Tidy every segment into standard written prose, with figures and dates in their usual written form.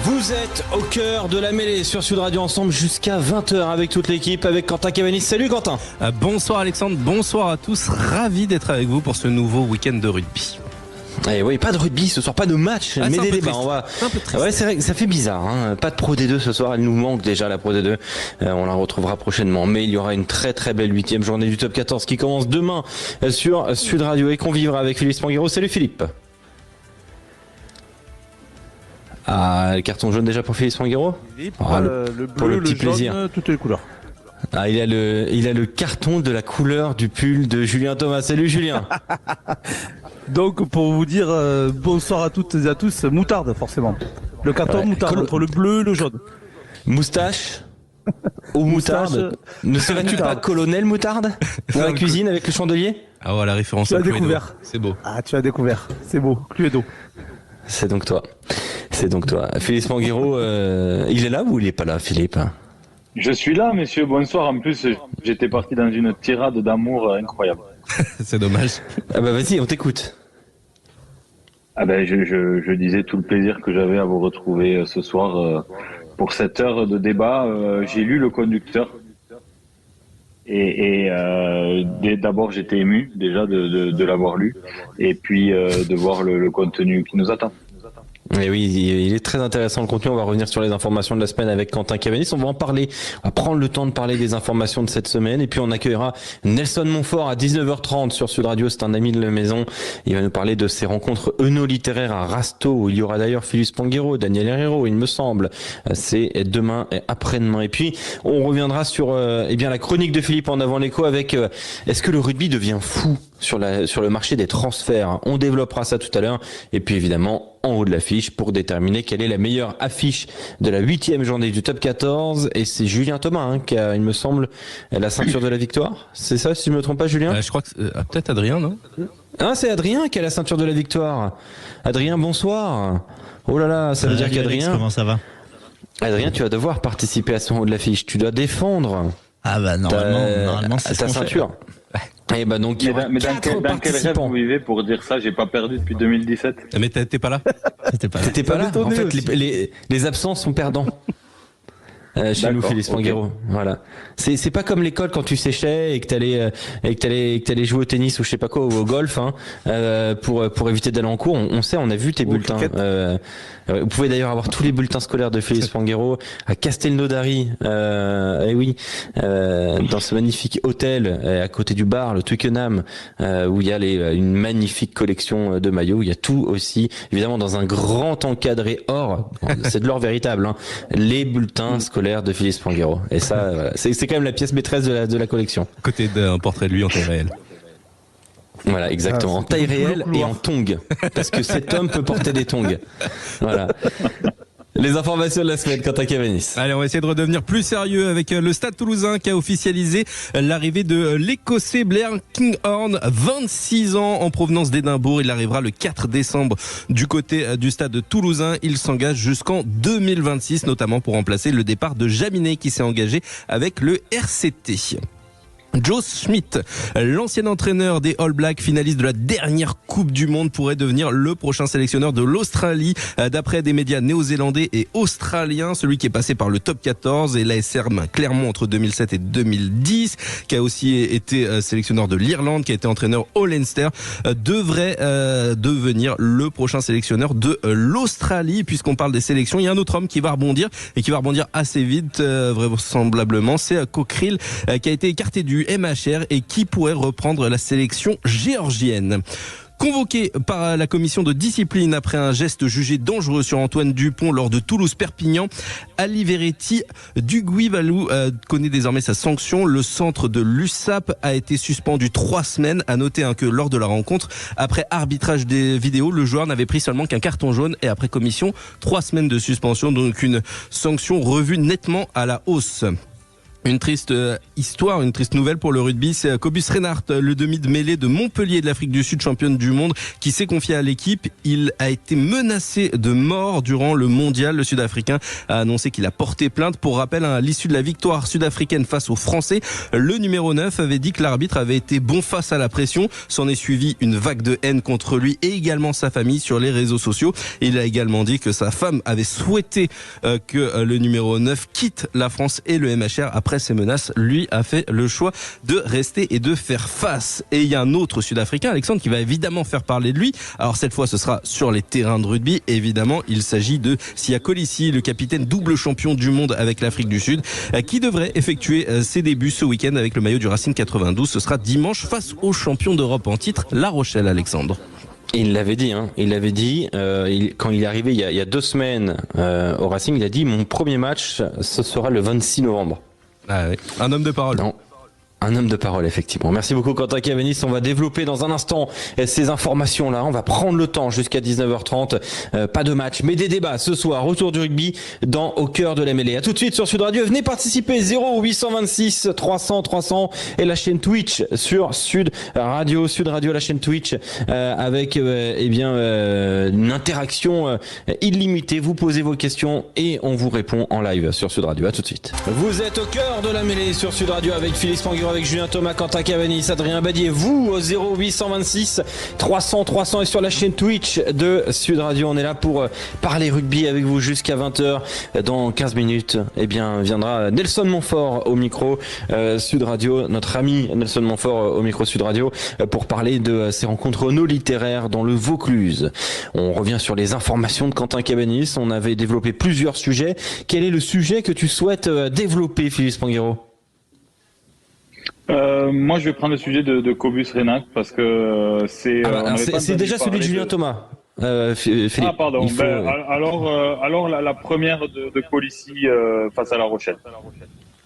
Vous êtes au cœur de la mêlée sur Sud Radio ensemble jusqu'à 20h avec toute l'équipe, avec Quentin Cavanis. Salut Quentin. Bonsoir Alexandre, bonsoir à tous, ravi d'être avec vous pour ce nouveau week-end de rugby. Et oui, pas de rugby ce soir, pas de match, mais des débats. C'est un peu triste. Ouais, c'est vrai que ça fait bizarre, hein. Pas de Pro D2 ce soir, elle nous manque déjà la Pro D2. On la retrouvera prochainement, mais il y aura une très très belle 8e journée du Top 14 qui commence demain sur Sud Radio et qu'on vivra avec Philippe Spanghero. Salut Philippe. Ah, le carton jaune déjà pour Philippe Spanghero. Le bleu, le plaisir. jaune, toutes les couleurs. Ah, il a le carton de la couleur du pull de Julien Thomas. Salut Julien. Donc pour vous dire bonsoir à toutes et à tous, moutarde forcément. Le carton moutarde entre le bleu et le jaune. Moustache ou moutarde. Ne serais-tu pas colonel moutarde dans la cuisine avec le chandelier? Ah ouais, la référence tu au as Cluedo. découvert. C'est beau. Ah, tu as découvert. C'est beau. Cluedo. C'est donc toi. Philippe Spanghero, il est là ou il est pas là, Philippe? Je suis là, messieurs, bonsoir. En plus, j'étais parti dans une tirade d'amour incroyable. C'est dommage. Ah bah vas-y, on t'écoute. Ah ben, je disais tout le plaisir que j'avais à vous retrouver ce soir pour cette heure de débat. J'ai lu le conducteur et d'abord j'étais ému déjà de l'avoir lu et puis de voir le contenu qui nous attend. Et oui, il est très intéressant le contenu. On va revenir sur les informations de la semaine avec Quentin Cavanis. On va en parler. On va prendre le temps de parler des informations de cette semaine. Et puis on accueillera Nelson Montfort à 19h30 sur Sud Radio. C'est un ami de la maison. Il va nous parler de ses rencontres œno-littéraires à Rasto, où il y aura d'ailleurs Philippe Spanghero, Daniel Herrero, il me semble. C'est demain et après-demain. Et puis on reviendra sur la chronique de Philippe en avant l'écho avec est-ce que le rugby devient fou sur le marché des transferts. On développera ça tout à l'heure. Et puis évidemment, en haut de l'affiche pour déterminer quelle est la meilleure affiche de la 8e journée du Top 14. Et c'est Julien Thomas qui a, il me semble, la ceinture de la victoire. C'est ça, si je me trompe pas, Julien? Je crois que peut-être Adrien, non? Ah, c'est Adrien qui a la ceinture de la victoire. Adrien, bonsoir. Oh là là, ça veut dire qu'Adrien... Comment ça va? Adrien, tu vas devoir participer à son haut de l'affiche. Tu dois défendre. Ah bah normalement c'est ta ceinture. Et bah donc, mais dans quel rêve vous vivez pour dire ça? J'ai pas perdu depuis 2017. Mais t'es pas là? T'étais pas là. En fait, les absents sont perdants. Chez nous, Philippe Spanghero. Voilà. C'est pas comme l'école quand tu séchais et que t'allais jouer au tennis ou je sais pas quoi, ou au golf, pour éviter d'aller en cours. On sait, on a vu tes bulletins. Vous pouvez d'ailleurs avoir tous les bulletins scolaires de Philippe Spanghero à Castelnaudary, dans ce magnifique hôtel à côté du bar, le Twickenham, où il y a une magnifique collection de maillots. Il y a tout aussi, évidemment, dans un grand encadré or. C'est de l'or véritable, les bulletins scolaires de Philippe Spanghero. Et ça, voilà, c'est quand même la pièce maîtresse de la collection. À côté d'un portrait de lui en taille réelle. Voilà, exactement. En taille réelle et en tongs. Parce que cet homme peut porter des tongs. Voilà. Les informations de la semaine, Quentin Cavanis. Allez, on va essayer de redevenir plus sérieux avec le Stade Toulousain qui a officialisé l'arrivée de l'Écossais Blair Kinghorn, 26 ans, en provenance d'Édimbourg. Il arrivera le 4 décembre du côté du Stade Toulousain. Il s'engage jusqu'en 2026, notamment pour remplacer le départ de Jaminet qui s'est engagé avec le RCT. Joe Schmidt, l'ancien entraîneur des All Blacks, finaliste de la dernière Coupe du Monde, pourrait devenir le prochain sélectionneur de l'Australie, d'après des médias néo-zélandais et australiens. Celui qui est passé par le Top 14 et l'ASR Clermont entre 2007 et 2010, qui a aussi été sélectionneur de l'Irlande, qui a été entraîneur au Leinster, devrait devenir le prochain sélectionneur de l'Australie. Puisqu'on parle des sélections, il y a un autre homme qui va rebondir et qui va rebondir assez vite, vraisemblablement. C'est Cockerill, qui a été écarté du MHR et qui pourrait reprendre la sélection géorgienne. Convoqué par la commission de discipline après un geste jugé dangereux sur Antoine Dupont lors de Toulouse-Perpignan, Ali Veretti Duguivalou connaît désormais sa sanction. Le centre de l'USAP a été suspendu 3 semaines. À noter que lors de la rencontre, après arbitrage des vidéos, le joueur n'avait pris seulement qu'un carton jaune et après commission, 3 semaines de suspension, donc une sanction revue nettement à la hausse. Une triste histoire, une triste nouvelle pour le rugby, c'est Cobus Reinhardt, le demi de mêlée de Montpellier de l'Afrique du Sud, championne du monde, qui s'est confié à l'équipe. Il a été menacé de mort durant le mondial. Le Sud-Africain a annoncé qu'il a porté plainte. Pour rappel, à l'issue de la victoire sud-africaine face aux Français, le numéro 9 avait dit que l'arbitre avait été bon face à la pression. S'en est suivi une vague de haine contre lui et également sa famille sur les réseaux sociaux. Il a également dit que sa femme avait souhaité que le numéro 9 quitte la France et le MHR après ces menaces, lui a fait le choix de rester et de faire face. Et il y a un autre Sud-Africain, Alexandre, qui va évidemment faire parler de lui. Alors cette fois, ce sera sur les terrains de rugby. Évidemment, il s'agit de Siya Kolisi, le capitaine double champion du monde avec l'Afrique du Sud, qui devrait effectuer ses débuts ce week-end avec le maillot du Racing 92. Ce sera dimanche face au champion d'Europe en titre, La Rochelle, Alexandre. Il l'avait dit, quand il est arrivé il y a 2 semaines au Racing, il a dit mon premier match, ce sera le 26 novembre. Ah oui. Un homme de parole. Non. Un homme de parole, effectivement. Merci beaucoup, Quentin Cavanis. On va développer dans un instant ces informations-là. On va prendre le temps jusqu'à 19h30. Pas de match, mais des débats ce soir autour du rugby Au cœur de la mêlée. À tout de suite sur Sud Radio. Venez participer 0826 300 300 et la chaîne Twitch sur Sud Radio. Sud Radio, la chaîne Twitch avec une interaction illimitée. Vous posez vos questions et on vous répond en live sur Sud Radio. À tout de suite. Vous êtes au cœur de la mêlée sur Sud Radio avec Félix Panguero, avec Julien Thomas, Quentin Cavanis, Adrien Badier, vous au 0826 300 300 et sur la chaîne Twitch de Sud Radio. On est là pour parler rugby avec vous jusqu'à 20h. Dans 15 minutes, viendra Nelson Montfort au micro Sud Radio, notre ami Nelson Montfort au micro Sud Radio pour parler de ces rencontres no littéraires dans le Vaucluse. On revient sur les informations de Quentin Cavanis. On avait développé plusieurs sujets. Quel est le sujet que tu souhaites développer, Félix Panguero? Moi, je vais prendre le sujet de Cobus Reinhardt parce que c'est déjà celui de Julien Thomas. Philippe. Ah pardon. Faut... Alors la première de Kolisi face à La Rochelle.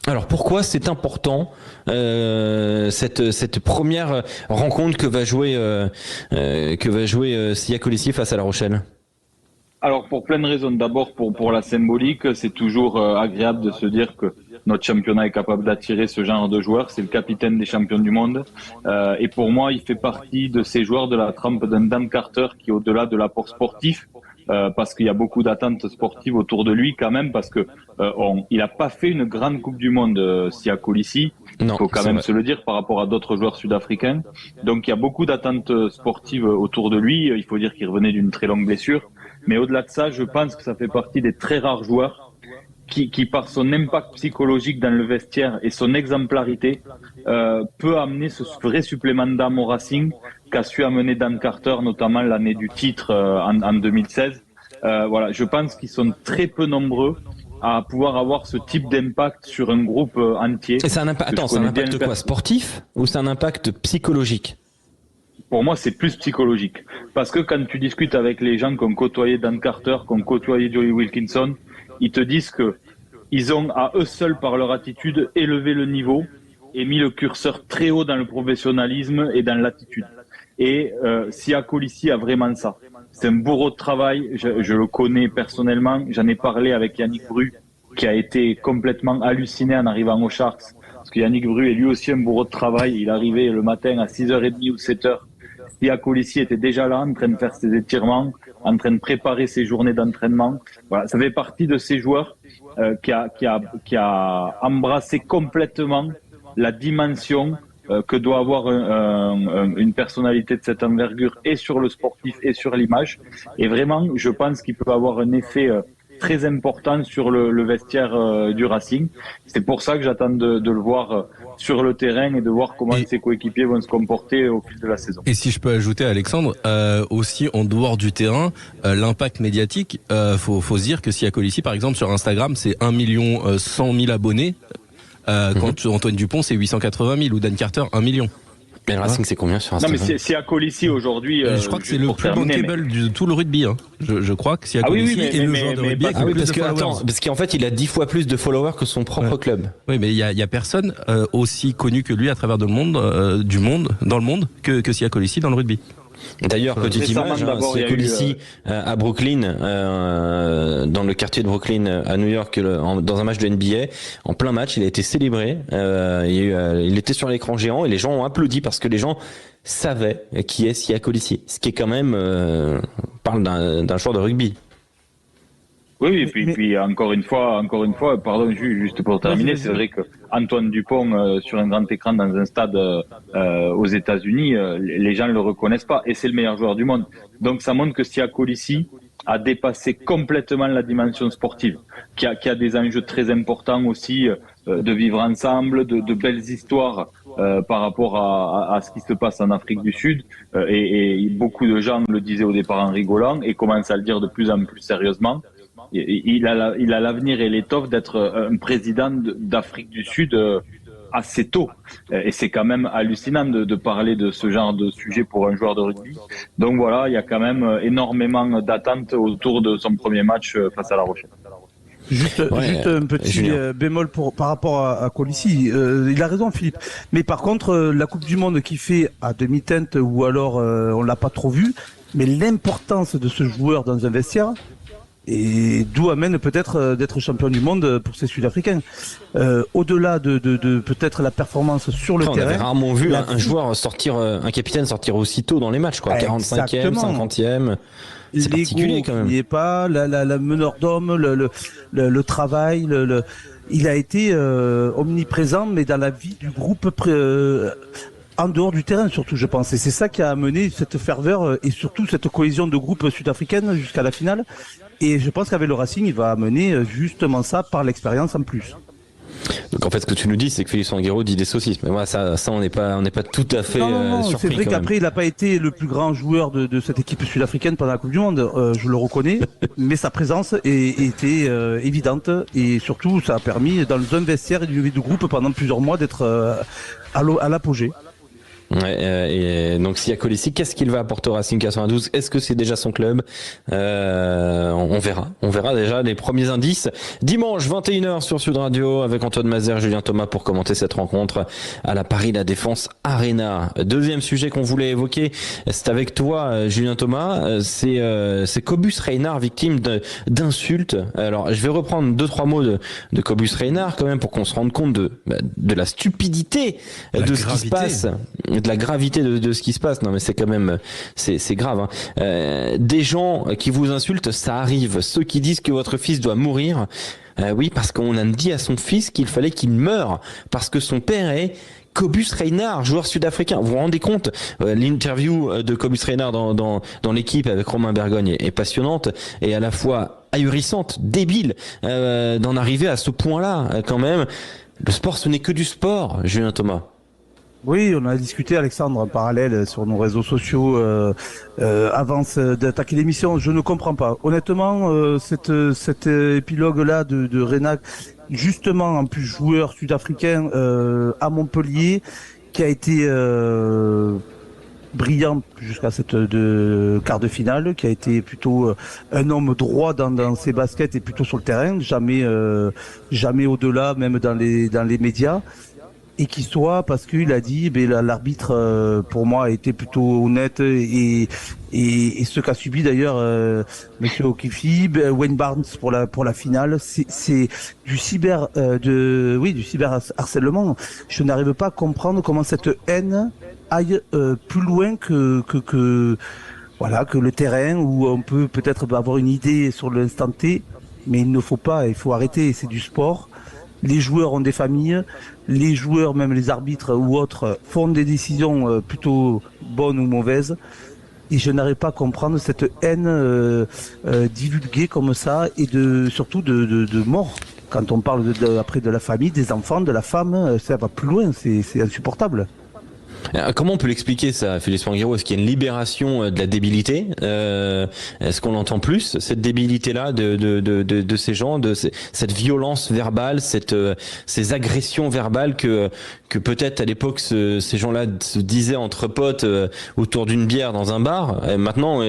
Alors pourquoi c'est important cette première rencontre que va jouer Siya Kolisi face à La Rochelle? Alors pour plein de raisons. D'abord pour la symbolique, c'est toujours agréable de se dire que notre championnat est capable d'attirer ce genre de joueurs. C'est le capitaine des champions du monde. Et pour moi, il fait partie de ces joueurs de la trempe d'un Dan Carter qui, au-delà de l'apport sportif, parce qu'il y a beaucoup d'attentes sportives autour de lui quand même, parce que il n'a pas fait une grande Coupe du Monde, Siya Kolisi. Il faut quand même se le dire par rapport à d'autres joueurs sud-africains. Donc il y a beaucoup d'attentes sportives autour de lui. Il faut dire qu'il revenait d'une très longue blessure. Mais au-delà de ça, je pense que ça fait partie des très rares joueurs qui par son impact psychologique dans le vestiaire et son exemplarité, peut amener ce vrai supplément d'âme au Racing qu'a su amener Dan Carter, notamment l'année du titre en 2016. Voilà, je pense qu'ils sont très peu nombreux à pouvoir avoir ce type d'impact sur un groupe entier. Et c'est un impact, c'est un impact quoi, sportif ou c'est un impact psychologique? Pour moi, c'est plus psychologique. Parce que quand tu discutes avec les gens qui ont côtoyé Dan Carter, qui ont côtoyé Joey Wilkinson, ils te disent que ils ont à eux seuls, par leur attitude, élevé le niveau et mis le curseur très haut dans le professionnalisme et dans l'attitude. Et Siya Kolisi a vraiment ça. C'est un bourreau de travail, je le connais personnellement, j'en ai parlé avec Yannick Bru, qui a été complètement halluciné en arrivant aux Sharks. Parce que Yannick Bru est lui aussi un bourreau de travail, il arrivait le matin à 6h30 ou 7h. Siya Kolisi était déjà là, en train de faire ses étirements, en train de préparer ses journées d'entraînement. Voilà, ça fait partie de ces joueurs qui a embrassé complètement la dimension que doit avoir une personnalité de cette envergure, et sur le sportif et sur l'image. Et vraiment, je pense qu'il peut avoir un effet très important sur le vestiaire du Racing. C'est pour ça que j'attends de le voir sur le terrain et de voir comment ses coéquipiers vont se comporter au fil de la saison. Et si je peux ajouter, Alexandre, aussi en dehors du terrain, l'impact médiatique, faut se dire que Siya Kolisi, par exemple, sur Instagram, c'est 1 100 000 abonnés. Quand Antoine Dupont, c'est 880 000, ou Dan Carter, 1 million. Mais le Racing, c'est combien sur Instagram? Non, mais Siya Kolisi aujourd'hui. Je crois que c'est le plus bankable de tout le rugby. Hein. Je crois que Siya Kolisi est le joueur de rugby avec le plus de followers. Parce qu'en fait, il a 10 fois plus de followers que son propre club. Oui, mais il y a personne aussi connu que lui à travers dans le monde que Siya Kolisi dans le rugby. D'ailleurs, petite récemment, image, d'abord, il y a Colissi à Brooklyn, dans le quartier de Brooklyn à New York, dans un match de NBA, en plein match, il a été célébré. Il était sur l'écran géant et les gens ont applaudi parce que les gens savaient qui est Sia Colissi, ce qui est quand même parle d'un joueur de rugby. Oui, et puis encore une fois, pardon, juste pour terminer, c'est vrai que Antoine Dupont sur un grand écran dans un stade aux États-Unis, les gens le reconnaissent pas, et c'est le meilleur joueur du monde. Donc ça montre que Sia Colissi a dépassé complètement la dimension sportive, qui a des enjeux très importants aussi de vivre ensemble, de belles histoires par rapport à ce qui se passe en Afrique du Sud, et beaucoup de gens le disaient au départ en rigolant et commencent à le dire de plus en plus sérieusement. Il a l'avenir et l'étoffe d'être un président d'Afrique du Sud assez tôt. Et c'est quand même hallucinant de parler de ce genre de sujet pour un joueur de rugby. Donc voilà, il y a quand même énormément d'attentes autour de son premier match face à La Rochelle. Juste un petit bémol par rapport à Colissi. Il a raison, Philippe. Mais par contre, la Coupe du Monde qui fait à demi-teinte ou alors on l'a pas trop vu, mais l'importance de ce joueur dans un vestiaire, et d'où amène peut-être d'être champion du monde pour ces Sud-Africains. Au-delà de peut-être la performance sur le terrain. On avait rarement vu un joueur sortir, un capitaine sortir aussitôt dans les matchs, quoi. 45e, 50e. C'est particulier quand même. Il n'y est pas la meneur d'homme, le travail, il a été omniprésent, mais dans la vie du groupe. En dehors du terrain surtout, je pense. Et c'est ça qui a amené cette ferveur et surtout cette cohésion de groupe sud-africaine jusqu'à la finale. Et je pense qu'avec le Racing, il va amener justement ça par l'expérience en plus. Donc en fait, ce que tu nous dis, c'est que Félix Anguero dit des saucisses. Mais moi, ça, on n'est pas tout à fait surpris. C'est vrai qu'après, il n'a pas été le plus grand joueur de cette équipe sud-africaine pendant la Coupe du Monde. Je le reconnais, mais sa présence était évidente et surtout, ça a permis dans un vestiaire et du groupe pendant plusieurs mois d'être à l'apogée. Et donc Sia Colissi, qu'est-ce qu'il va apporter au Racing 92? Est-ce que c'est déjà son club? On verra déjà les premiers indices. Dimanche 21h sur Sud Radio avec Antoine Mazer, Julien Thomas pour commenter cette rencontre à la Paris La Défense Arena. Deuxième sujet qu'on voulait évoquer, c'est avec toi Julien Thomas, c'est Cobus Reinhardt, victime d'insultes. Alors je vais reprendre 2-3 mots de Cobus Reinhardt quand même pour qu'on se rende compte de la stupidité de ce qui se passe. De la gravité de ce qui se passe. Non mais c'est quand même c'est grave hein. Des gens qui vous insultent, ça arrive. Ceux qui disent que votre fils doit mourir, oui, parce qu'on a dit à son fils qu'il fallait qu'il meure parce que son père est Cobus Reinhardt, joueur sud-africain. Vous vous rendez compte, l'interview de Cobus Reinhardt dans l'équipe avec Romain Bergogne est passionnante et à la fois ahurissante, débile d'en arriver à ce point-là quand même. Le sport, ce n'est que du sport, Julien Thomas. Oui, on a discuté, Alexandre, en parallèle sur nos réseaux sociaux avant d'attaquer l'émission. Je ne comprends pas. Honnêtement, cet épilogue-là de Reinhardt, justement en plus joueur sud-africain à Montpellier, qui a été brillant jusqu'à cette quart de finale, qui a été plutôt un homme droit dans ses baskets et plutôt sur le terrain, jamais au-delà, même dans les médias. Et qu'il soit parce qu'il a dit l'arbitre pour moi a été plutôt honnête et ce qu'a subi d'ailleurs monsieur Okifi, Wayne Barnes pour la finale, c'est du cyber harcèlement. Je n'arrive pas à comprendre comment cette haine aille plus loin que le terrain où on peut peut-être avoir une idée sur l'instant T, mais il faut arrêter, c'est du sport. Les joueurs ont des familles, les joueurs, même les arbitres ou autres, font des décisions plutôt bonnes ou mauvaises. Et je n'arrive pas à comprendre cette haine divulguée comme ça et surtout de mort. Quand on parle après de la famille, des enfants, de la femme, ça va plus loin, c'est insupportable. Comment on peut l'expliquer ça, Félix Anguero? Est-ce qu'il y a une libération de la débilité? Est-ce qu'on entend plus cette débilité-là de ces gens, cette violence verbale, ces agressions verbales que peut-être à l'époque ces gens-là se disaient entre potes autour d'une bière dans un bar. Et maintenant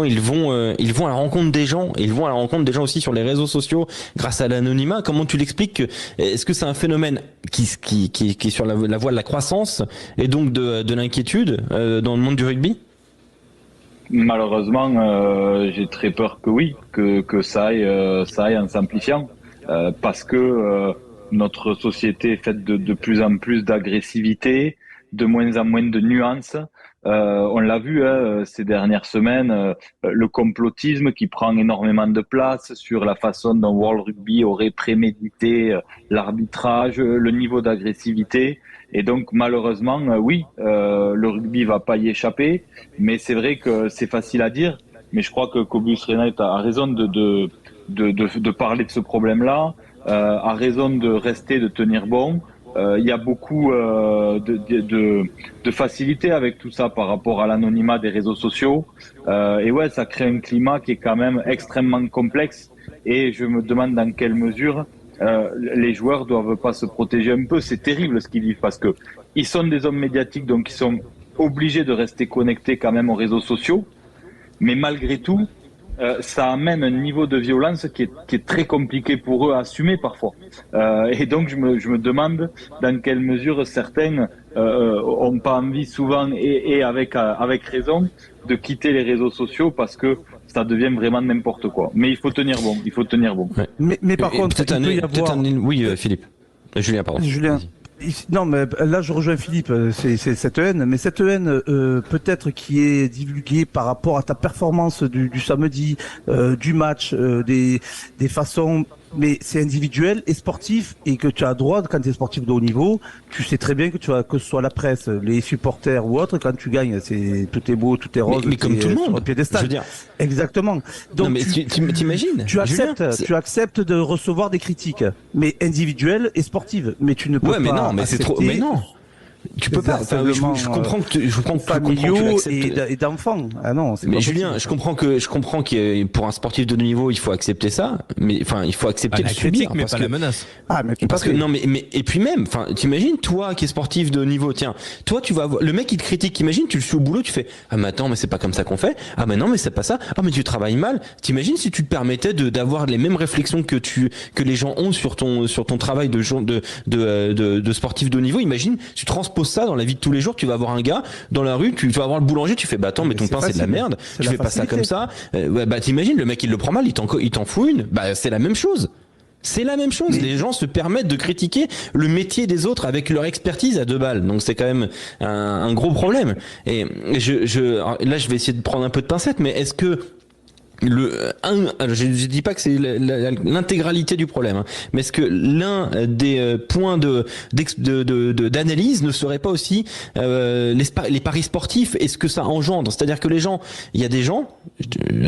ils vont à la rencontre des gens. Ils vont à la rencontre des gens aussi sur les réseaux sociaux grâce à l'anonymat. Comment tu l'expliques? Est-ce que c'est un phénomène qui est sur la voie de la croissance et donc de l'inquiétude dans le monde du rugby? Malheureusement, j'ai très peur que oui, que ça aille en s'amplifiant, parce que notre société est faite de plus en plus d'agressivité, de moins en moins de nuances. On l'a vu ces dernières semaines, le complotisme qui prend énormément de place sur la façon dont World Rugby aurait prémédité l'arbitrage, le niveau d'agressivité. Et donc malheureusement, oui, le rugby va pas y échapper, mais c'est vrai que c'est facile à dire. Mais je crois que Cobus Reinait a raison de parler de ce problème-là, a raison de rester, de tenir bon. Il y a beaucoup de facilité avec tout ça par rapport à l'anonymat des réseaux sociaux. Et ouais, ça crée un climat qui est quand même extrêmement complexe. Et je me demande dans quelle mesure les joueurs doivent pas se protéger un peu. C'est terrible ce qu'ils vivent parce que ils sont des hommes médiatiques, donc ils sont obligés de rester connectés quand même aux réseaux sociaux. Mais malgré tout, ça amène un niveau de violence qui est très compliqué pour eux à assumer parfois. Et donc je me demande dans quelle mesure certains ont pas envie souvent et avec raison de quitter les réseaux sociaux parce que ça devient vraiment n'importe quoi. Mais il faut tenir bon, il faut tenir bon. Ouais. Mais par contre, il peut y avoir... Oui, Philippe. Julien, pardon. Julien. Non, mais là je rejoins Philippe, c'est cette haine, mais cette haine peut-être qui est divulguée par rapport à ta performance du samedi, du match, des façons, mais c'est individuel et sportif, et que tu as droit, quand tu es sportif de haut niveau, tu sais très bien que tu as, que ce soit la presse, les supporters ou autres, quand tu gagnes, tout est beau, tout est rose, mais comme tout le monde, piédestal. Je veux dire. Exactement. Donc non, mais t'imagines, tu acceptes de recevoir des critiques, mais individuelles et sportives, mais tu ne peux pas. Mais non, mais c'est trop, mais non. Tu peux pas. Enfin, je comprends que tu familiaux et d'enfants. Ah non, c'est mais Julien, je comprends que pour un sportif de haut niveau, il faut accepter ça, mais enfin, il faut accepter la critique, mais pas la menace. Ah, mais parce que non, mais et puis même, enfin, t'imagines toi qui es sportif de haut niveau, tiens, toi tu vas voir le mec il te critique, imagine, tu le suis au boulot, tu fais ah mais attends, mais c'est pas comme ça qu'on fait. Ah mais non, mais c'est pas ça. Ah mais tu travailles mal. T'imagines si tu te permettais d'avoir les mêmes réflexions que les gens ont sur ton travail de sportif de haut niveau. Imagine, tu transposes ça dans la vie de tous les jours, tu vas avoir un gars dans la rue, tu vas avoir le boulanger, tu fais bah attends mais ton pain c'est de la merde, tu fais pas ça comme ça, bah t'imagines le mec il le prend mal, il t'en fout une, bah c'est la même chose. C'est la même chose. Les gens se permettent de critiquer le métier des autres avec leur expertise à 2 balles. Donc c'est quand même un gros problème. Et là je vais essayer de prendre un peu de pincette, mais est-ce que je dis pas que c'est l'intégralité du problème, hein, mais est-ce que l'un des points d'analyse ne serait pas aussi les paris sportifs et ce que ça engendre? C'est-à-dire que il y a des gens,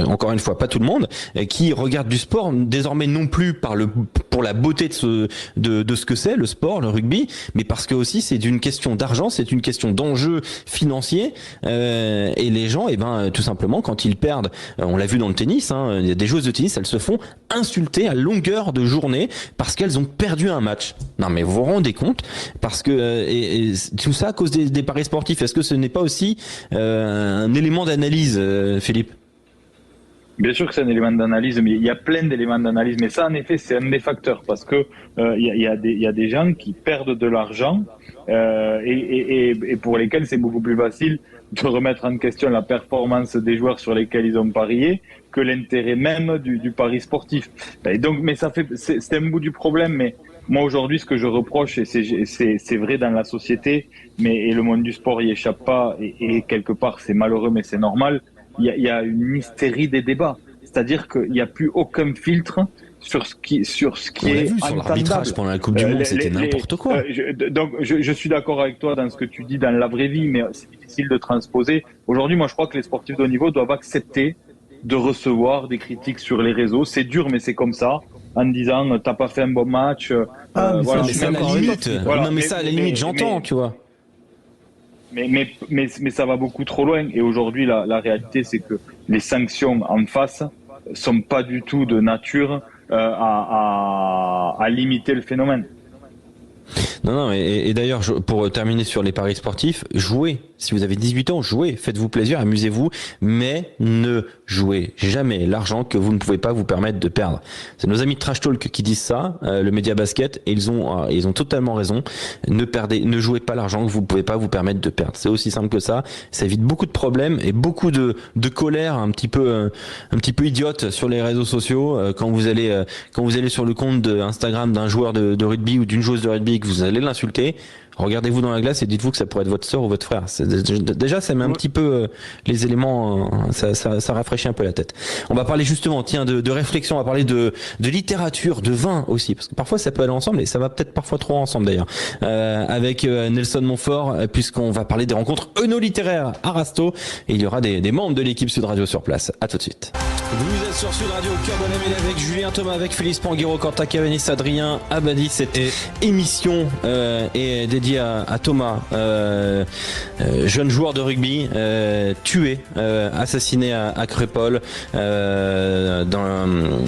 encore une fois, pas tout le monde, qui regardent du sport désormais non plus pour la beauté de ce que c'est le sport, le rugby, mais parce que aussi c'est une question d'argent, c'est une question d'enjeu financier, et les gens, tout simplement, quand ils perdent, on l'a vu dans le tennis, hein, il y a des joueuses de tennis, elles se font insulter à longueur de journée parce qu'elles ont perdu un match. Non mais vous vous rendez compte? Parce que et tout ça à cause des paris sportifs. Est-ce que ce n'est pas aussi un élément d'analyse, Philippe? Bien sûr que c'est un élément d'analyse, mais il y a plein d'éléments d'analyse. Mais ça, en effet, c'est un des facteurs parce que il y a des gens qui perdent de l'argent et pour lesquels c'est beaucoup plus facile de remettre en question la performance des joueurs sur lesquels ils ont parié que l'intérêt même du pari sportif. Et donc, mais c'est un bout du problème. Mais moi aujourd'hui, ce que je reproche, et c'est vrai dans la société, et le monde du sport y échappe pas, et quelque part c'est malheureux, mais c'est normal. Il y a une hystérie des débats, c'est-à-dire qu'il n'y a plus aucun filtre sur ce qui est sur l'arbitrage pendant la Coupe du Monde, c'était n'importe quoi. Donc je suis d'accord avec toi dans ce que tu dis dans la vraie vie, mais c'est difficile de transposer. Aujourd'hui, moi je crois que les sportifs de haut niveau doivent accepter de recevoir des critiques sur les réseaux. C'est dur, mais c'est comme ça, en disant t'as pas fait un bon match. Voilà, mais ça à la limite. Voilà. Non mais ça à la limite j'entends, tu vois. Mais ça va beaucoup trop loin. Et aujourd'hui, la réalité, c'est que les sanctions en face sont pas du tout de nature à limiter le phénomène. Non, et d'ailleurs, pour terminer sur les paris sportifs, jouez. Si vous avez 18 ans, jouez, faites-vous plaisir, amusez-vous, mais ne jouez jamais l'argent que vous ne pouvez pas vous permettre de perdre. C'est nos amis de Trash Talk qui disent ça, le média basket, et ils ont totalement raison. Ne jouez pas l'argent que vous ne pouvez pas vous permettre de perdre. C'est aussi simple que ça. Ça évite beaucoup de problèmes et beaucoup de colère un petit peu idiote sur les réseaux sociaux quand vous allez sur le compte Instagram d'un joueur de rugby ou d'une joueuse de rugby que vous allez l'insulter. Regardez-vous dans la glace et dites-vous que ça pourrait être votre sœur ou votre frère. Déjà, ça met un petit peu les éléments, ça rafraîchit un peu la tête. On va parler justement, de réflexion, on va parler de littérature, de vin aussi, parce que parfois ça peut aller ensemble et ça va peut-être parfois trop ensemble d'ailleurs. Avec Nelson Montfort, puisqu'on va parler des rencontres œno-littéraires à Rasto, et il y aura des membres de l'équipe Sud Radio sur place. À tout de suite. Vous êtes sur Sud Radio, Cœur de la Mêlée avec Julien Thomas, avec Félix Panguero, Quentin Cavanis, Adrien Abadi. Cette émission est dédiée à Thomas, jeune joueur de rugby, tué, assassiné à Crépol,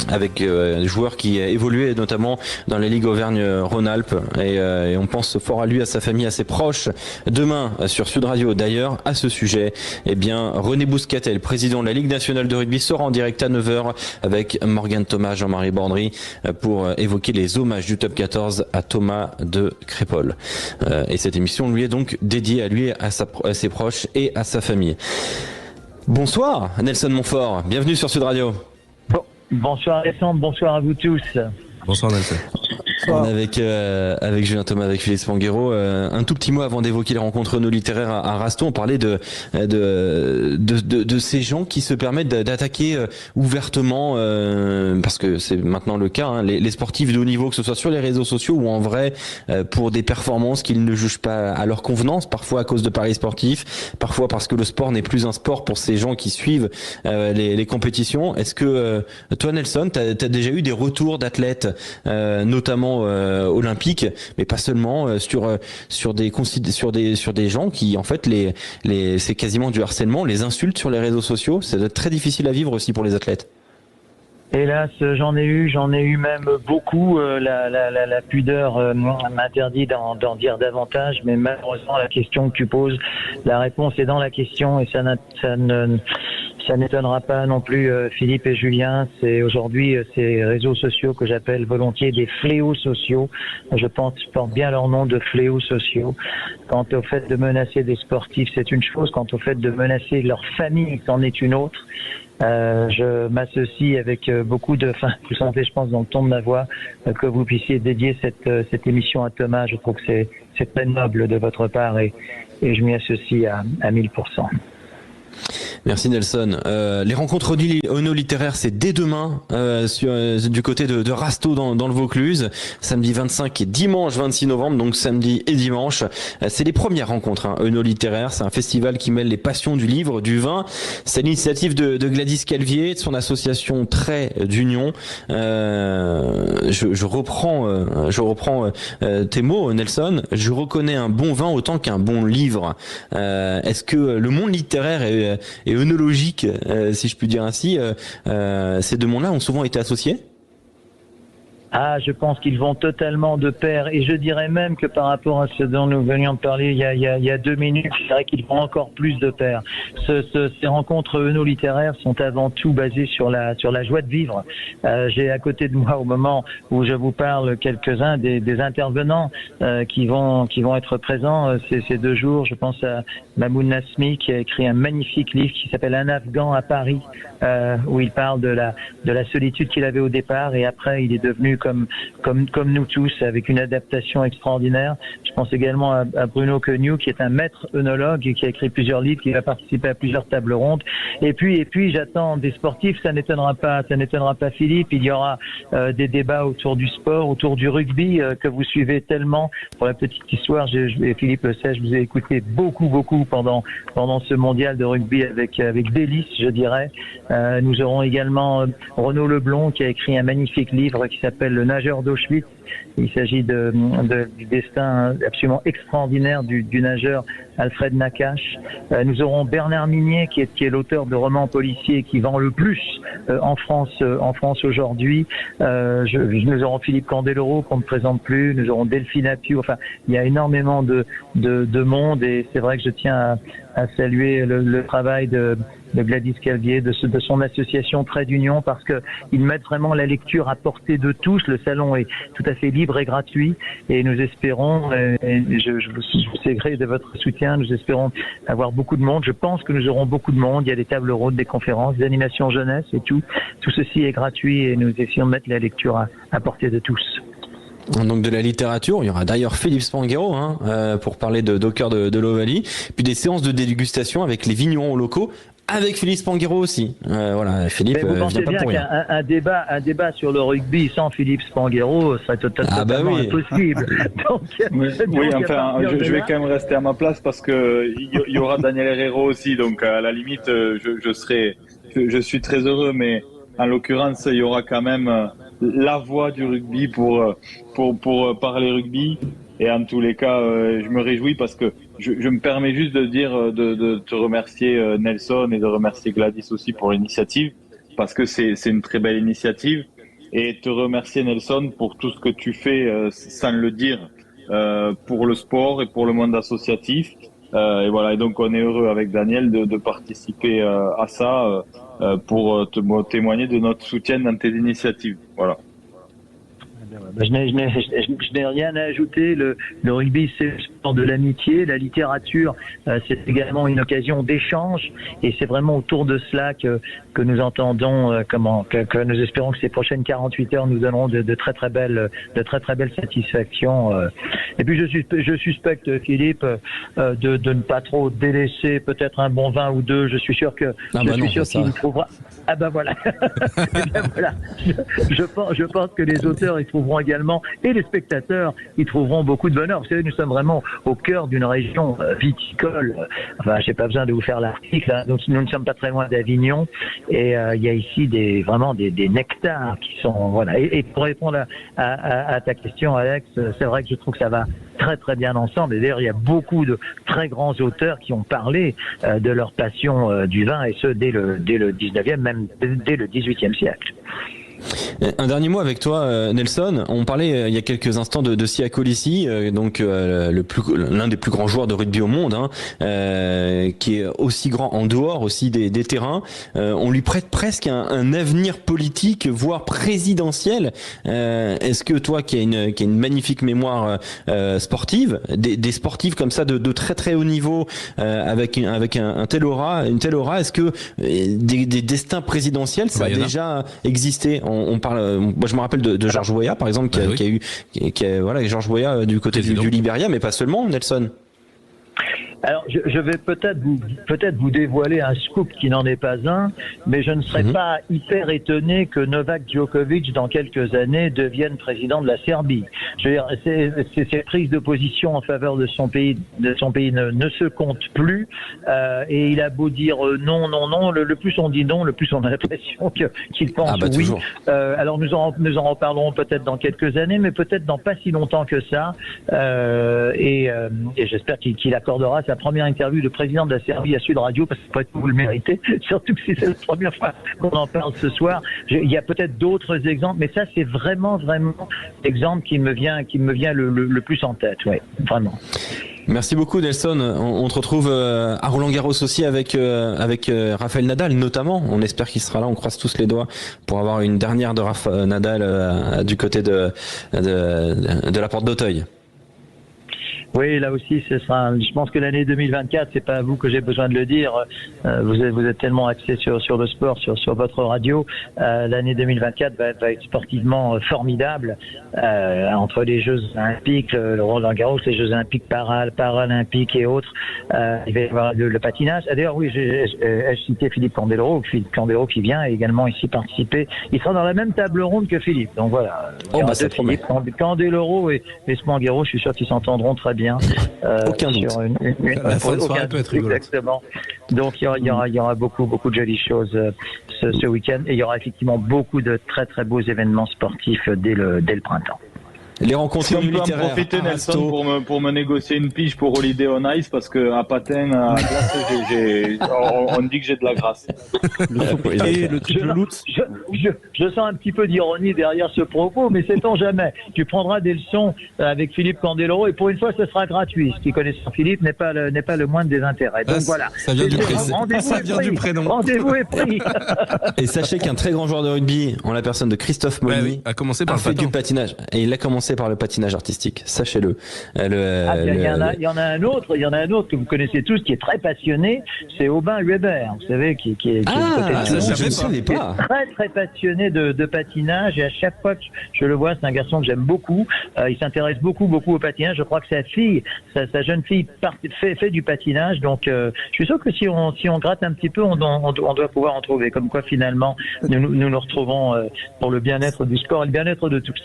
avec des joueurs qui évoluaient notamment dans la Ligue Auvergne-Rhône-Alpes, et on pense fort à lui, à sa famille, à ses proches. Demain sur Sud Radio d'ailleurs, à ce sujet, René Bouscatel, président de la Ligue nationale de rugby, sera en direct à 9h avec Morgane Thomas, Jean-Marie Bordry, pour évoquer les hommages du top 14 à Thomas de Crépol. Et cette émission lui est donc dédiée à lui, à ses proches et à sa famille. Bonsoir Nelson Montfort, bienvenue sur Sud Radio. Bonsoir Alexandre, bonsoir à vous tous. Bonsoir Nelson. On est avec Julien Thomas, avec Félix Panguero. Un tout petit mot avant d'évoquer les rencontres œno-littéraires à Rasto. On parlait de ces gens qui se permettent d'attaquer ouvertement, parce que c'est maintenant le cas, les sportifs de haut niveau, que ce soit sur les réseaux sociaux ou en vrai, pour des performances qu'ils ne jugent pas à leur convenance, parfois à cause de paris sportifs, parfois parce que le sport n'est plus un sport pour ces gens qui suivent les compétitions. Est-ce que toi Nelson, t'as déjà eu des retours d'athlètes, notamment olympiques, mais pas seulement, sur des gens qui en fait c'est quasiment du harcèlement, les insultes sur les réseaux sociaux? Ça doit être très difficile à vivre aussi pour les athlètes. Hélas, j'en ai eu même beaucoup. La pudeur m'interdit d'en dire davantage, mais malheureusement la question que tu poses, la réponse est dans la question, et ça n'étonnera pas non plus Philippe et Julien. C'est aujourd'hui ces réseaux sociaux que j'appelle volontiers des fléaux sociaux. Je porte bien leur nom de fléaux sociaux. Quant au fait de menacer des sportifs, c'est une chose. Quant au fait de menacer leur famille, c'en est une autre. Je m'associe avec beaucoup vous sentez, je pense, dans le ton de ma voix, que vous puissiez dédier cette émission à Thomas. Je trouve que c'est très noble de votre part, et je m'y associe à 1000%. Merci Nelson. Les rencontres œno-littéraires, c'est dès demain du côté de Rasto dans le Vaucluse, samedi 25 et dimanche 26 novembre, donc samedi et dimanche. C'est les premières rencontres œno-littéraires. C'est un festival qui mêle les passions du livre, du vin. C'est l'initiative de Gladys Calvier, de son association Trait d'Union. Je reprends tes mots, Nelson. Je reconnais un bon vin autant qu'un bon livre. Est-ce que le monde littéraire et œnologique, si je puis dire ainsi, ces deux mondes-là ont souvent été associés? Je pense qu'ils vont totalement de pair, et je dirais même que par rapport à ce dont nous venions de parler il y a 2 minutes, je dirais qu'ils vont encore plus de pair. Ces rencontres œno-littéraires sont avant tout basées sur la joie de vivre. J'ai à côté de moi, au moment où je vous parle, quelques-uns des intervenants qui vont être présents ces 2 jours. Je pense à Mahmoud Nasmi, qui a écrit un magnifique livre qui s'appelle Un Afghan à Paris, où il parle de la solitude qu'il avait au départ, et après il est devenu comme nous tous, avec une adaptation extraordinaire. Je pense également à Bruno Queugnoux, qui est un maître œnologue et qui a écrit plusieurs livres, qui va participer à plusieurs tables rondes. Et puis j'attends des sportifs. Ça n'étonnera pas Philippe. Il y aura des débats autour du sport, autour du rugby, que vous suivez tellement. Pour la petite histoire, et Philippe le sait, je vous ai écouté beaucoup pendant ce mondial de rugby avec délice, je dirais. Nous aurons également Renaud Leblond, qui a écrit un magnifique livre qui s'appelle s'appelle le nageur d'Auschwitz. Il s'agit du destin absolument extraordinaire du nageur Alfred Nakache. Nous aurons Bernard Minier, qui est l'auteur de romans policiers qui vend le plus en France aujourd'hui. Nous aurons Philippe Candeloro, qu'on ne présente plus. Nous aurons Delphine Appiou. Enfin, il y a énormément de monde, et c'est vrai que je tiens à saluer le travail de Gladys Calvier, de son association Trait d'Union, parce que ils mettent vraiment la lecture à portée de tous. Le salon est tout à fait libre et gratuit, et nous espérons, et je vous sais gré de votre soutien, nous espérons avoir beaucoup de monde. Je pense que nous aurons beaucoup de monde. Il y a des tables rondes, des conférences, des animations jeunesse et tout. Tout ceci est gratuit, et nous essayons de mettre la lecture à portée de tous. Donc de la littérature, il y aura d'ailleurs Philippe Spanghero pour parler de Docker de l'Ovalie, puis des séances de dégustation avec les vignerons locaux, avec Philippe Spanghero aussi. Voilà, Philippe vous vient pensez pas bien pour rien. qu'un débat sur le rugby sans Philippe Spanghero serait totalement impossible. Donc, je vais quand même rester à ma place, parce que il y aura Daniel Herrero aussi, donc à la limite je suis très heureux, mais en l'occurrence il y aura quand même la voix du rugby pour parler rugby. Et en tous les cas, je me réjouis, parce que je me permets juste de dire, de te remercier Nelson, et de remercier Gladys aussi pour l'initiative, parce que c'est une très belle initiative, et te remercier Nelson pour tout ce que tu fais sans le dire pour le sport et pour le monde associatif. Et voilà, et donc on est heureux avec Daniel de participer à ça pour te témoigner de notre soutien dans tes initiatives. Voilà. Je n'ai rien à ajouter. Le rugby, c'est le sport de l'amitié. La littérature, c'est également une occasion d'échange, et c'est vraiment autour de cela que nous entendons, que nous espérons que ces prochaines 48 heures nous donneront de très très belles satisfactions. Et puis je suspecte Philippe de ne pas trop délaisser peut-être un bon vin ou deux. Je suis sûr que qu'il trouvera. Ah ben voilà. Eh bien, voilà. Je pense que les auteurs y trouveront également, et les spectateurs y trouveront beaucoup de bonheur. Vous savez, nous sommes vraiment au cœur d'une région viticole. Enfin, j'ai pas besoin de vous faire l'article, hein. Donc, nous ne sommes pas très loin d'Avignon, et il y a ici des nectars qui sont, voilà. Et pour répondre à ta question, Alex, c'est vrai que je trouve que ça va très très bien ensemble. Et d'ailleurs, il y a beaucoup de très grands auteurs qui ont parlé de leur passion du vin, et ce dès le 19e, même dès le 18e siècle. Un dernier mot avec toi, Nelson. On parlait il y a quelques instants de Sia Colissi, donc l'un des plus grands joueurs de rugby au monde, qui est aussi grand en dehors aussi des terrains. On lui prête presque un avenir politique, voire présidentiel. Est-ce que toi, qui a une magnifique mémoire sportive, des sportifs comme ça de très très haut niveau, avec un tel aura, une telle aura, est-ce que des destins présidentiels ça a déjà existé? On parle, moi je me rappelle de Georges Weah par exemple, qui a voilà, Georges Weah du côté du Liberia, mais pas seulement, Nelson. Alors, je vais peut-être vous dévoiler un scoop qui n'en est pas un, mais je ne serais pas hyper étonné que Novak Djokovic, dans quelques années, devienne président de la Serbie. Je veux dire, ces prises de position en faveur de son pays ne se comptent plus, et il a beau dire non, le plus on dit non, le plus on a l'impression qu'il pense oui. Toujours. Alors nous en reparlerons peut-être dans quelques années, mais peut-être dans pas si longtemps que ça, et j'espère qu'il accordera sa première interview de président de la Serbie à Sud Radio, parce que peut-être vous le méritez, surtout que c'est la première fois qu'on en parle ce soir. Il y a peut-être d'autres exemples, mais ça c'est vraiment l'exemple qui me vient le plus en tête, ouais, vraiment. Merci beaucoup, Nelson. On te retrouve à Roland-Garros aussi avec Rafael Nadal notamment. On espère qu'il sera là. On croise tous les doigts pour avoir une dernière de Rafa Nadal du côté de la porte d'Auteuil. Oui, là aussi, ce sera. Je pense que l'année 2024, c'est pas à vous que j'ai besoin de le dire. Vous êtes tellement axé sur le sport, sur votre radio. L'année 2024 va être sportivement formidable, entre les Jeux Olympiques, le Roland-Garros, les Jeux Olympiques paralympiques et autres. Il va y avoir le patinage. D'ailleurs, oui, j'ai cité Philippe Candeloro qui vient également ici participer. Il sera dans la même table ronde que Philippe. Donc voilà. Philippe Candeloro et Spanghero, je suis sûr qu'ils s'entendront très bien. bien. Aucun doute. La fin de soirée peut être rigolote. Exactement. Donc il y aura beaucoup de jolies choses ce week-end, et il y aura effectivement beaucoup de très très beaux événements sportifs dès le printemps. Les rencontres Si on peut en littéraires, profiter, Nelson, Arasto. pour me négocier une pige pour Holiday on Ice, parce que à Patin, à glace, on dit que j'ai de la grâce. Et le triple loot. Je sens un petit peu d'ironie derrière ce propos, mais sait-on jamais. Tu prendras des leçons avec Philippe Candeloro, et pour une fois, ce sera gratuit. Ce qui connaît Philippe n'est pas le moindre des intérêts. Donc voilà. Ça vient du prénom. Rendez-vous est pris. Et sachez qu'un très grand joueur de rugby, en la personne de Christophe Molny, a commencé par a le fait patin. du patinage. Et il a commencé par le patinage artistique, sachez-le. Il y en a un autre que vous connaissez tous, qui est très passionné, c'est Aubin Weber, vous savez, qui est Ah, peut-être ça, je ne savais pas. très très passionné de patinage, et à chaque fois que je le vois, c'est un garçon que j'aime beaucoup. Il s'intéresse beaucoup au patinage. Je crois que sa jeune fille fait du patinage, donc je suis sûr que si on gratte un petit peu, on doit pouvoir en trouver. Comme quoi, finalement, nous retrouvons pour le bien-être du sport et le bien-être de tous.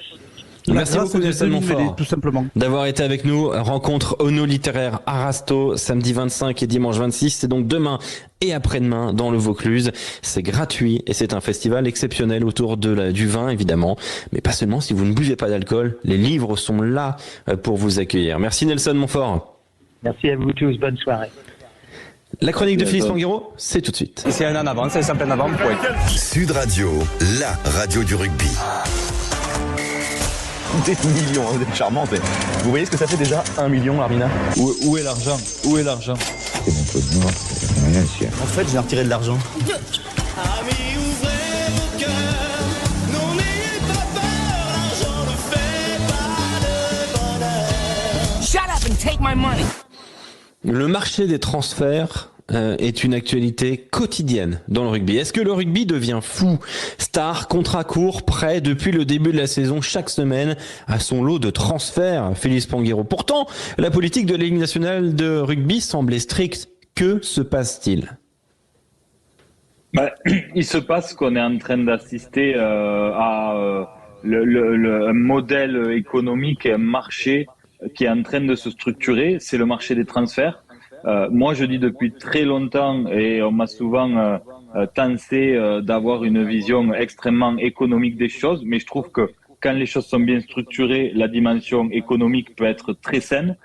Merci beaucoup Nelson Montfort tout simplement. d'avoir été avec nous. Rencontre Ono littéraire Arasto, samedi 25 et dimanche 26. C'est donc demain et après-demain dans le Vaucluse. C'est gratuit et c'est un festival exceptionnel autour du vin évidemment. Mais pas seulement, si vous ne buvez pas d'alcool, les livres sont là pour vous accueillir. Merci Nelson Montfort. Merci à vous tous, bonne soirée. La chronique de Philippe Panguero, c'est tout de suite. C'est un en avant, c'est simple en avant. Sud Radio, la radio du rugby. Des millions, vous êtes charmante. Vous voyez ce que ça fait déjà 1 million, Armina? Où est l'argent? Où est l'argent? C'est mon peu de moi. En fait, j'ai retiré de l'argent. Amis, ouvrez vos cœurs, non n'ayez pas peur, l'argent ne fait pas le bonheur. Shut up and take my money. Le marché des transferts est une actualité quotidienne dans le rugby. Est-ce que le rugby devient fou? Star, contrat court, prêt depuis le début de la saison chaque semaine à son lot de transferts, Philippe Panguero. Pourtant, la politique de la Ligue nationale de rugby semblait stricte. Que se passe-t-il? Il se passe qu'on est en train d'assister à le modèle économique et un marché qui est en train de se structurer. C'est le marché des transferts. Moi, je dis depuis très longtemps, et on m'a souvent tensé d'avoir une vision extrêmement économique des choses, mais je trouve que quand les choses sont bien structurées, la dimension économique peut être très saine.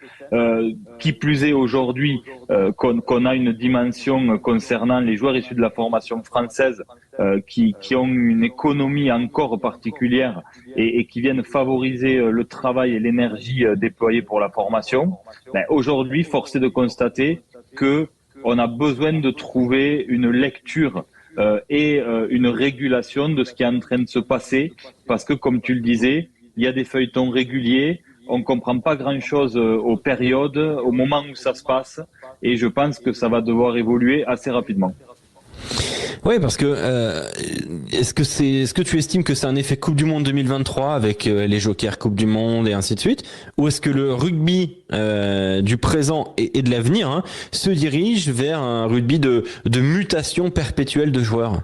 Qui plus est aujourd'hui qu'on a une dimension concernant les joueurs issus de la formation française qui ont une économie encore particulière et qui viennent favoriser le travail et l'énergie déployée pour la formation. Aujourd'hui, force est de constater que on a besoin de trouver une lecture et une régulation de ce qui est en train de se passer, parce que comme tu le disais, il y a des feuilletons réguliers, on comprend pas grand-chose aux périodes, au moment où ça se passe, et je pense que ça va devoir évoluer assez rapidement. Oui, parce que est-ce que tu estimes que c'est un effet Coupe du Monde 2023 avec les jokers Coupe du Monde et ainsi de suite, ou est-ce que le rugby du présent et de l'avenir se dirige vers un rugby de mutation perpétuelle de joueurs?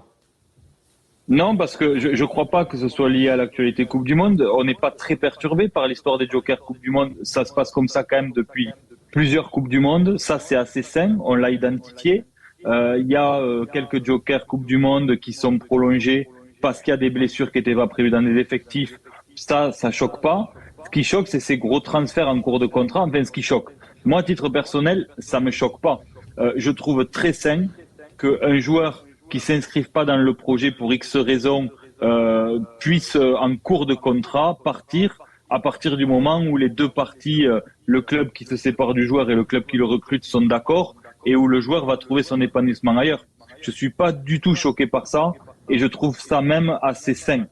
Non, parce que je crois pas que ce soit lié à l'actualité Coupe du Monde. On n'est pas très perturbé par l'histoire des jokers Coupe du Monde. Ça se passe comme ça quand même depuis plusieurs Coupes du Monde. Ça, c'est assez sain. On l'a identifié. Il y a quelques jokers Coupe du Monde qui sont prolongés parce qu'il y a des blessures qui n'étaient pas prévues dans les effectifs. Ça choque pas. Ce qui choque, c'est ces gros transferts en cours de contrat. Enfin, ce qui choque. Moi, à titre personnel, ça me choque pas. Je trouve très sain qu'un joueur qui s'inscrivent pas dans le projet pour X raisons puissent en cours de contrat partir à partir du moment où les deux parties, le club qui se sépare du joueur et le club qui le recrute, sont d'accord et où le joueur va trouver son épanouissement ailleurs. Je suis pas du tout choqué par ça et je trouve ça même assez sain.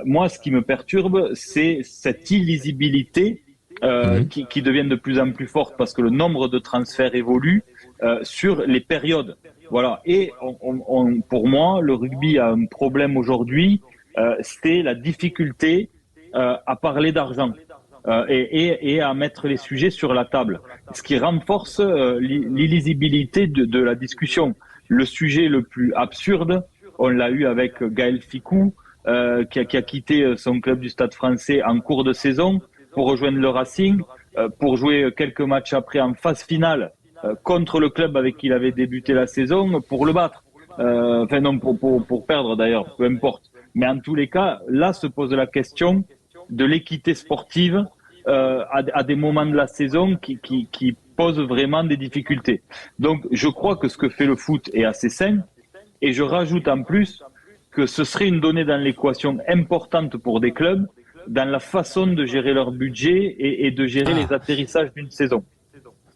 Moi, ce qui me perturbe, c'est cette illisibilité qui devient de plus en plus forte parce que le nombre de transferts évolue sur les périodes. Voilà. Et pour moi, le rugby a un problème aujourd'hui, c'est la difficulté à parler d'argent et à mettre les sujets sur la table, ce qui renforce l'illisibilité de la discussion. Le sujet le plus absurde, on l'a eu avec Gaël Ficou, qui a quitté son club du Stade Français en cours de saison pour rejoindre le Racing. pour jouer quelques matchs après en phase finale contre le club avec qui il avait débuté la saison pour le battre. Enfin non, pour perdre d'ailleurs, peu importe. Mais en tous les cas, là se pose la question de l'équité sportive à des moments de la saison qui posent vraiment des difficultés. Donc je crois que ce que fait le foot est assez sain, et je rajoute en plus que ce serait une donnée dans l'équation importante pour des clubs dans la façon de gérer leur budget et de gérer les atterrissages d'une saison.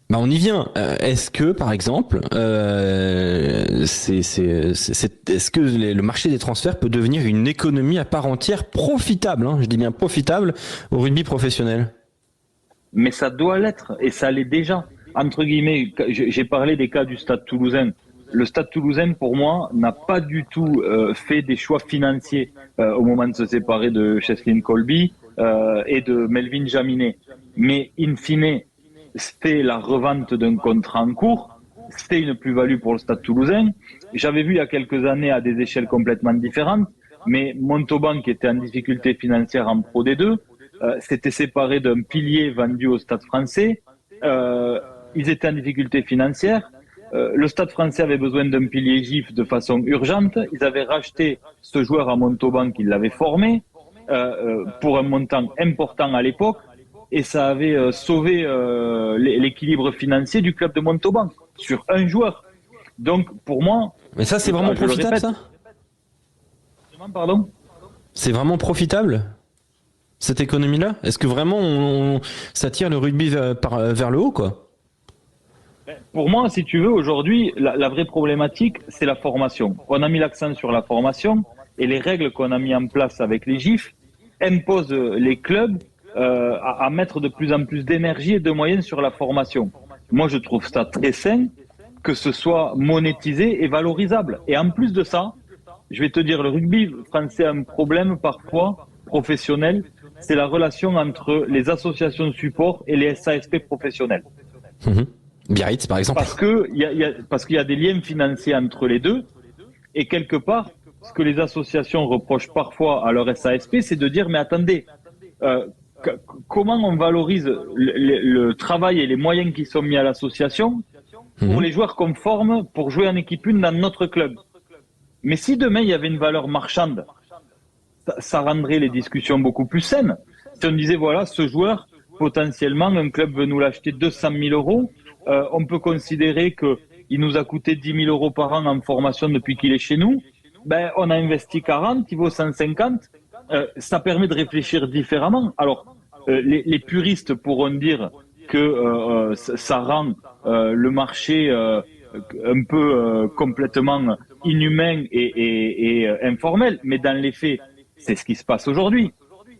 Bah on y vient. Est-ce que, par exemple, est-ce que le marché des transferts peut devenir une économie à part entière profitable, je dis bien profitable, au rugby professionnel? Mais ça doit l'être, et ça l'est déjà. Entre guillemets, j'ai parlé des cas du Stade Toulousain. Le Stade Toulousain, pour moi, n'a pas du tout fait des choix financiers au moment de se séparer de Cheslin Colby et de Melvin Jaminet. Mais in fine, c'était la revente d'un contrat en cours, c'était une plus-value pour le Stade Toulousain. J'avais vu il y a quelques années à des échelles complètement différentes, mais Montauban, qui était en difficulté financière en Pro D2, s'était séparé d'un pilier vendu au Stade français. Ils étaient en difficulté financière. Le Stade français avait besoin d'un pilier GIF de façon urgente. Ils avaient racheté ce joueur à Montauban qui l'avait formé pour un montant important à l'époque. Et ça avait sauvé l'équilibre financier du club de Montauban sur un joueur. Donc, pour moi... Mais ça, c'est vraiment profitable, ça ? Pardon ? C'est vraiment profitable, cette économie-là ? Est-ce que vraiment ça tire le rugby vers le haut, quoi ? Pour moi, si tu veux, aujourd'hui, la vraie problématique, c'est la formation. On a mis l'accent sur la formation, et les règles qu'on a mis en place avec les GIF imposent les clubs à mettre de plus en plus d'énergie et de moyens sur la formation. Moi, je trouve ça très sain que ce soit monétisé et valorisable. Et en plus de ça, je vais te dire, le rugby français a un problème parfois professionnel, c'est la relation entre les associations de support et les SASP professionnels. Biarritz, par exemple. Parce qu'il y a des liens financiers entre les deux, et quelque part, ce que les associations reprochent parfois à leur SASP, c'est de dire, mais attendez, comment on valorise le travail et les moyens qui sont mis à l'association pour les joueurs qu'on forme pour jouer en équipe 1 dans notre club. Mais si demain il y avait une valeur marchande, ça rendrait les discussions beaucoup plus saines. Si on disait, voilà, ce joueur, potentiellement, un club veut nous l'acheter 200 000 euros, on peut considérer qu'il nous a coûté 10 000 euros par an en formation depuis qu'il est chez nous, ben, on a investi 40, il vaut 150, ça permet de réfléchir différemment. Alors, les puristes pourront dire que ça rend le marché un peu complètement inhumain et informel, mais dans les faits, c'est ce qui se passe aujourd'hui.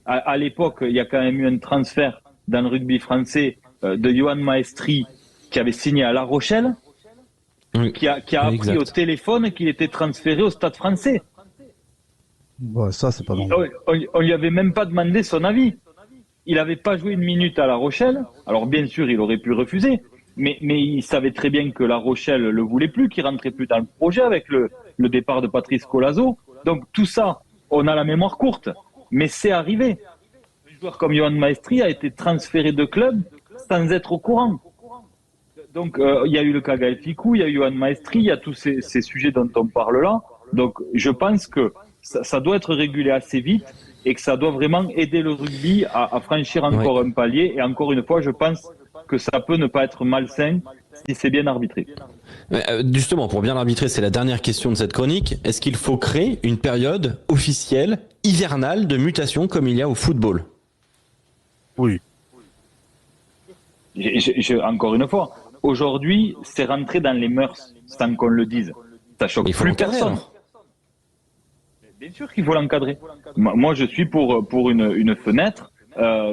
À l'époque, il y a quand même eu un transfert dans le rugby français de Johan Maestri qui avait signé à La Rochelle, qui a appris au téléphone qu'il était transféré au Stade français. Ouais, ça, c'est pas normal. On lui avait même pas demandé son avis. Il n'avait pas joué une minute à La Rochelle. Alors bien sûr, il aurait pu refuser, mais il savait très bien que La Rochelle le voulait plus, qu'il rentrait plus dans le projet avec le départ de Patrice Colazo. Donc tout ça, on a la mémoire courte, mais c'est arrivé. Un joueur comme Johan Maestri a été transféré de club sans être au courant. Donc il y a eu le cas Gaël Ficou, il y a eu Johan Maestri, il y a tous ces sujets dont on parle là. Donc je pense que ça doit être régulé assez vite et que ça doit vraiment aider le rugby à franchir encore un palier. Et encore une fois, je pense que ça peut ne pas être malsain si c'est bien arbitré. Justement, pour bien arbitrer, c'est la dernière question de cette chronique. Est-ce qu'il faut créer une période officielle, hivernale, de mutation comme il y a au football ? Oui. Encore une fois, aujourd'hui, c'est rentré dans les mœurs sans qu'on le dise. Ça choque plus personne. Bien sûr qu'il faut l'encadrer. Moi, je suis pour une fenêtre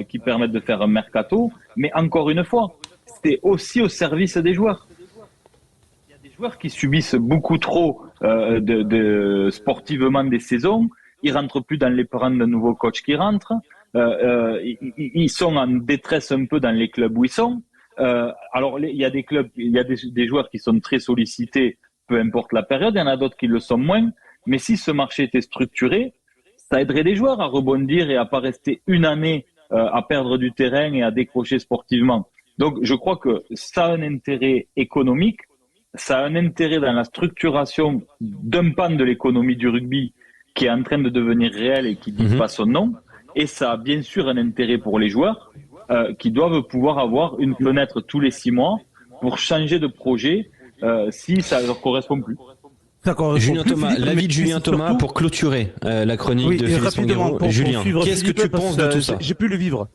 qui permette de faire un mercato, mais encore une fois, c'est aussi au service des joueurs. Il y a des joueurs qui subissent beaucoup trop sportivement des saisons. Ils rentrent plus dans les parents d'un nouveau coach qui rentre. Ils sont en détresse un peu dans les clubs où ils sont. Alors, il y a des clubs, il y a des joueurs qui sont très sollicités, peu importe la période. Il y en a d'autres qui le sont moins. Mais si ce marché était structuré, ça aiderait les joueurs à rebondir et à pas rester une année à perdre du terrain et à décrocher sportivement. Donc, je crois que ça a un intérêt économique, ça a un intérêt dans la structuration d'un pan de l'économie du rugby qui est en train de devenir réel et qui dit pas son nom, et ça a bien sûr un intérêt pour les joueurs qui doivent pouvoir avoir une fenêtre tous les 6 mois pour changer de projet si ça leur correspond plus. Julien Thomas, l'avis de Julien Thomas pour clôturer la chronique de Philippe Spanghero. Julien, qu'est-ce que tu penses de tout ça? J'ai pu le vivre.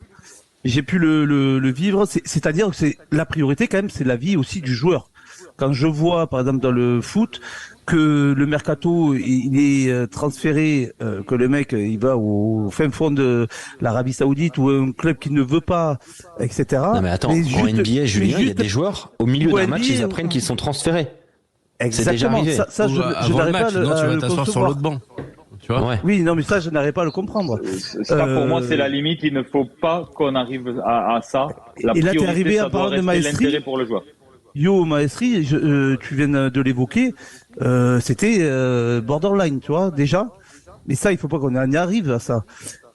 J'ai pu le vivre, c'est-à-dire que c'est la priorité quand même, c'est la vie aussi du joueur. Quand je vois, par exemple, dans le foot, que le mercato il est transféré, que le mec il va au fin fond de l'Arabie Saoudite ou un club qui ne veut pas, etc. Non mais attends, en NBA, Julien, il y a des joueurs au milieu d'un match, ils apprennent qu'ils sont transférés. Exactement. Ça, je n'arrive pas à tu vas t'asseoir sur l'autre banc. Tu vois? Ouais. Oui, non, mais ça, je n'arrive pas à le comprendre. Ça, pour moi, c'est la limite. Il ne faut pas qu'on arrive à ça. La et là, priorité, t'es arrivé à parler de Maestri. L'intérêt pour le joueur. Yo, Maestri, tu viens de l'évoquer. C'était borderline, tu vois, déjà. Mais ça, il faut pas qu'on y arrive à ça.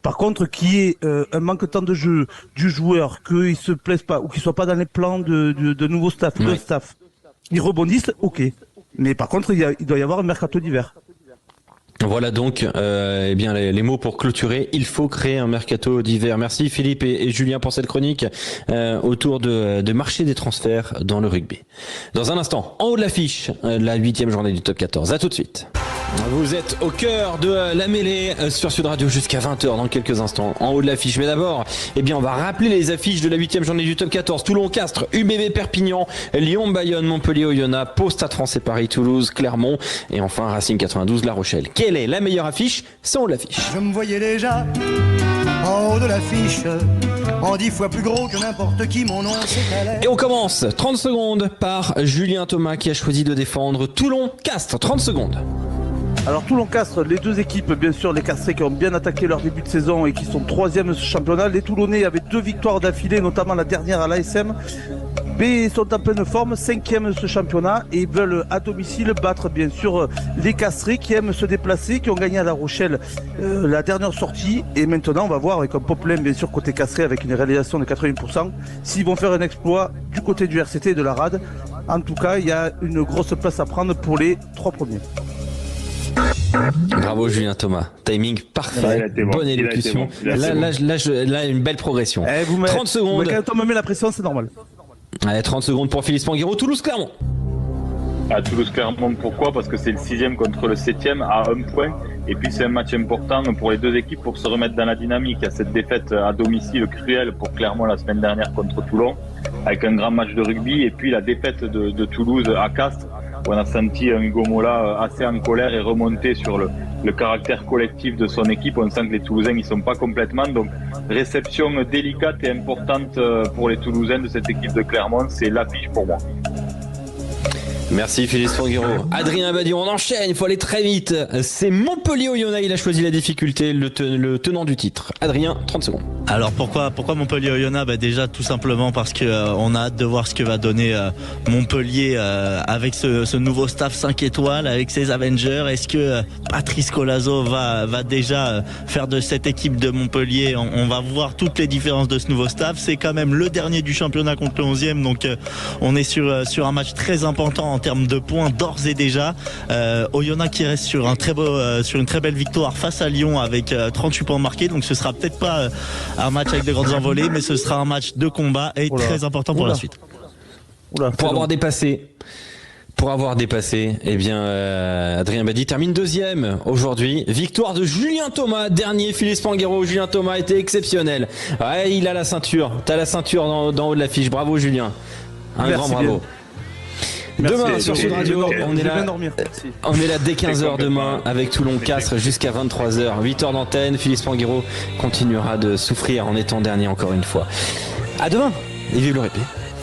Par contre, qu'il y ait un manque de temps de jeu du joueur, qu'il se plaise pas ou qu'il soit pas dans les plans de nouveau staff, de staff, ils rebondissent, ok. Mais par contre, il doit y avoir un mercato d'hiver. Voilà donc eh bien les mots pour clôturer. Il faut créer un mercato d'hiver. Merci Philippe et Julien pour cette chronique autour de marché des transferts dans le rugby. Dans un instant, en haut de l'affiche, la 8e journée du top 14. À tout de suite. Vous êtes au cœur de la mêlée sur Sud Radio jusqu'à 20h dans quelques instants. En haut de l'affiche. Mais d'abord, eh bien, on va rappeler les affiches de la 8e journée du top 14. Toulon-Castres, UBB Perpignan, Lyon-Bayonne, Montpellier-Oyonnax, Pau, Stade Français Paris, Toulouse, Clermont et enfin Racing 92, La Rochelle. Quelle est la meilleure affiche? C'est en haut de l'affiche. Je me voyais déjà en haut de l'affiche, en 10 fois plus gros que n'importe qui, mon nom c'est. Et on commence 30 secondes par Julien Thomas qui a choisi de défendre Toulon-Castres. 30 secondes. Alors Toulon-Castres, les deux équipes, bien sûr, les Castrés qui ont bien attaqué leur début de saison et qui sont 3e de ce championnat. Les Toulonnais avaient 2 victoires d'affilée, notamment la dernière à l'ASM. Mais sont en pleine forme, 5e de ce championnat et veulent à domicile battre bien sûr les Castrés qui aiment se déplacer, qui ont gagné à La Rochelle la dernière sortie. Et maintenant on va voir avec un Poplin bien sûr côté Castré avec une réalisation de 80%, s'ils vont faire un exploit du côté du RCT et de la RAD. En tout cas, il y a une grosse place à prendre pour les 3 premiers. Bravo Julien Thomas, timing parfait, bonne élocution. Là, une belle progression. 30 secondes. Quand on me met la pression, c'est normal. Allez, 30 secondes pour Philippe Spanghero. Toulouse-Clermont. À Toulouse-Clermont, pourquoi? Parce que c'est le 6e contre le 7e à 1 point. Et puis c'est un match important pour les deux équipes pour se remettre dans la dynamique. Il y a cette défaite à domicile cruelle pour Clermont la semaine dernière contre Toulon, avec un grand match de rugby. Et puis la défaite de Toulouse à Castres, où on a senti un Hugo Mola assez en colère et remonté sur le caractère collectif de son équipe. On sent que les Toulousains ils sont pas complètement. Donc réception délicate et importante pour les Toulousains de cette équipe de Clermont. C'est l'affiche pour moi. Merci Philippe Spanghero. Adrien Badi, on enchaîne, il faut aller très vite. C'est Montpellier-Oyonnax, il a choisi la difficulté, le tenant du titre. Adrien, 30 secondes. Alors pourquoi Montpellier-Oyonnax? Déjà tout simplement parce que on a hâte de voir ce que va donner Montpellier avec ce nouveau staff 5 étoiles, avec ses Avengers. Est-ce que Patrice Colazo va déjà faire de cette équipe de Montpellier? On va voir toutes les différences de ce nouveau staff. C'est quand même le dernier du championnat contre le 11e, donc on est sur un match très important en termes de points d'ores et déjà. Oyonnax qui reste sur une très belle victoire face à Lyon avec 38 points marqués, donc ce sera peut-être pas un match avec de grandes envolées, mais ce sera un match de combat et très important pour la suite. Pour avoir dépassé, eh bien, Adrien Badi termine 2e aujourd'hui. Victoire de Julien Thomas, dernier Philippe Spanghero. Julien Thomas était exceptionnel. Ouais, il a la ceinture. T'as la ceinture d'en haut de l'affiche. Bravo Julien. Un grand bravo. Bien. Demain Merci, sur Sud Radio, on est là dès 15h demain avec Toulon-Castres jusqu'à 23h, 8h d'antenne. Philippe Spanghero continuera de souffrir en étant dernier encore une fois. À demain et vive le rugby.